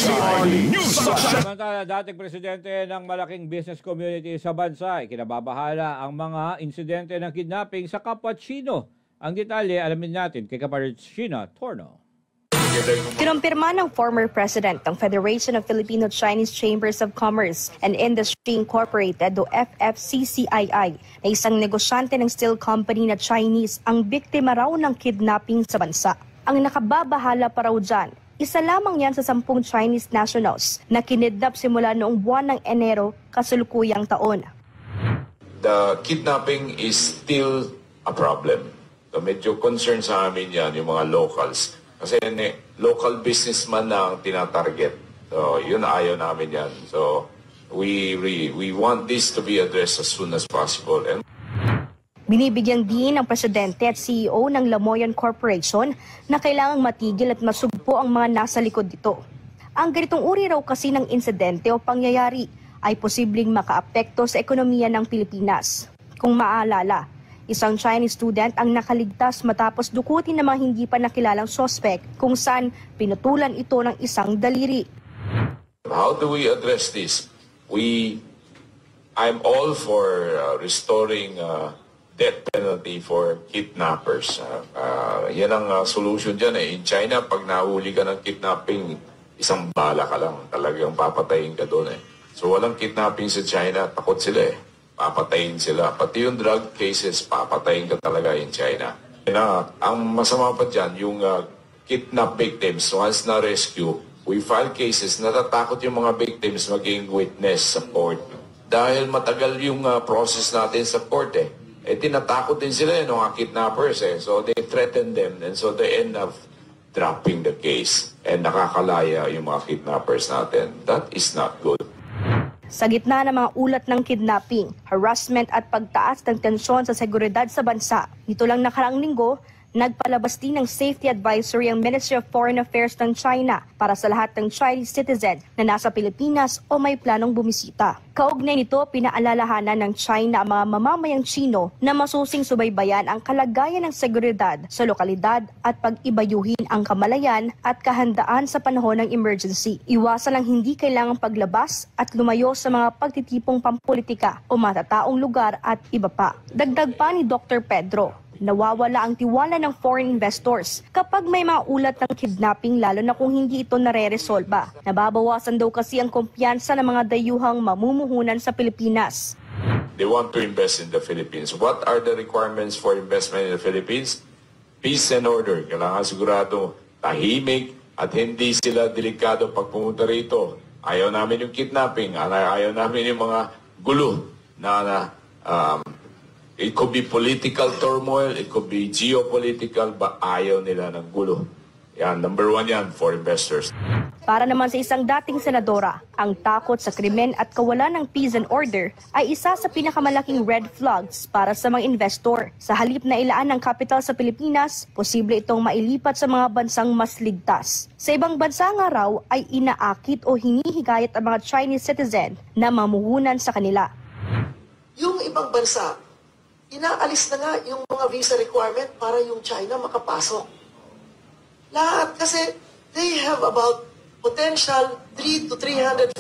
Samantala, dating presidente ng malaking business community sa bansa, ikinababahala ang mga insidente ng kidnapping sa kapwa Chino. Ang detalye, alamin natin kay Kapatid Sheena Torno. Kinumpirma ng former president ng Federation of Filipino-Chinese Chambers of Commerce and Industry Incorporated o FFCCII na isang negosyante ng steel company na Chinese ang biktima raw ng kidnapping sa bansa. Ang nakababahala pa raw dyan, isa lamang yan sa 10 Chinese nationals na kinidnap simula noong buwan ng Enero kasalukuyang taon. The kidnapping is still a problem. So medyo concern sa amin yan, yung mga locals. Kasi local businessman na ang tinatarget. So yun ayaw namin yan. So we want this to be addressed as soon as possible. And Binibigyang din ng presidente at CEO ng Lamoyan Corporation na kailangang matigil at masugpo ang mga nasa likod nito. Ang ganitong uri raw kasi ng insidente o pangyayari ay posibleng makaapekto sa ekonomiya ng Pilipinas. Kung maalala, isang Chinese student ang nakaligtas matapos dukutin ng mga hindi pa nakilalang sospek kung saan pinutulan ito ng isang daliri. How do we address this? I'm all for restoring death penalty for kidnappers. Yan ang solution dyan eh. In China, pag nahuli ka ng kidnapping, isang bala ka lang. Talagang papatayin ka doon eh. So walang kidnapping sa China, takot sila eh. Papatayin sila. Pati yung drug cases, papatayin ka talaga in China. Ang masama pa dyan, yung kidnap victims, once na-rescue, we file cases, natatakot yung mga victims maging witness sa court. Dahil matagal yung process natin sa court eh. Tinatakot din sila yung mga kidnappers eh. So they threaten them and so they end up dropping the case and nakakalaya yung mga kidnappers natin. That is not good. Sa gitna ng mga ulat ng kidnapping, harassment at pagtaas ng tensyon sa seguridad sa bansa, nito lang nakaraang linggo, nagpalabas din ng safety advisory ang Ministry of Foreign Affairs ng China para sa lahat ng Chinese citizen na nasa Pilipinas o may planong bumisita. Kaugnay nito, pinaalalahanan ng China ang mga mamamayang Chino na masusing subaybayan ang kalagayan ng seguridad sa lokalidad at pag-ibayuhin ang kamalayan at kahandaan sa panahon ng emergency. Iwasan ang hindi kailangang paglabas at lumayo sa mga pagtitipong pampolitika o matataong lugar at iba pa. Dagdag pa ni Dr. Pedro, nawawala ang tiwala ng foreign investors kapag may mga ulat ng kidnapping lalo na kung hindi ito nare-resolba. Nababawasan daw kasi ang kumpiyansa ng mga dayuhang mamumuhunan sa Pilipinas. They want to invest in the Philippines. What are the requirements for investment in the Philippines? Peace and order. Kailangan sigurado tahimik at hindi sila delikado pag pumunta rito. Ayaw namin yung kidnapping. Ayaw namin yung mga gulo na it could be political turmoil, it could be geopolitical, but ayaw nila ng gulo. Yan, number 1 yan for investors. Para naman sa isang dating senadora, ang takot sa krimen at kawalan ng peace and order ay isa sa pinakamalaking red flags para sa mga investor. Sa halip na ilaan ng kapital sa Pilipinas, posible itong mailipat sa mga bansang mas ligtas. Sa ibang bansa nga raw ay inaakit o hinihikayat ang mga Chinese citizen na mamuhunan sa kanila. Yung ibang bansa, inaalis na nga yung mga visa requirement para yung China makapasok. Lahat kasi they have about potential 3 to 350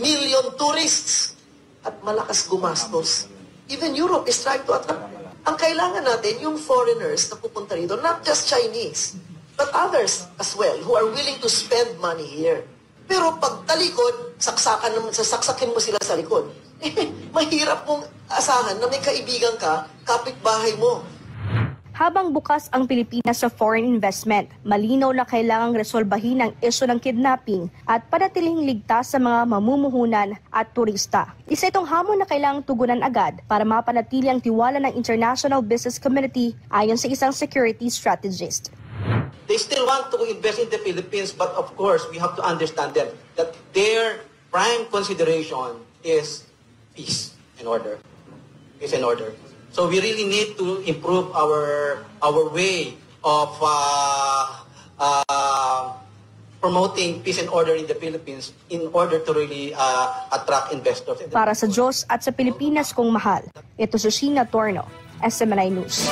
million tourists at malakas gumastos. Even Europe is trying to attract. Ang kailangan natin yung foreigners na pupunta rito, not just Chinese, but others as well who are willing to spend money here. Pero pag talikod, saksakin mo sila sa likod. Mahirap mong asahan na may kaibigan ka, kapitbahay mo. Habang bukas ang Pilipinas sa foreign investment, malinaw na kailangang resolbahin ang isyu ng kidnapping at panatilihing ligtas sa mga mamumuhunan at turista. Isa itong hamon na kailangang tugunan agad para mapanatili ang tiwala ng international business community ayon sa isang security strategist. They still want to invest in the Philippines, but of course, we have to understand them that their prime consideration is peace and order. Peace and order. So we really need to improve our way of promoting peace and order in the Philippines in order to really attract investors. Para sa Diyos at sa Pilipinas kong mahal, ito si Sheena Torno, SMNI News.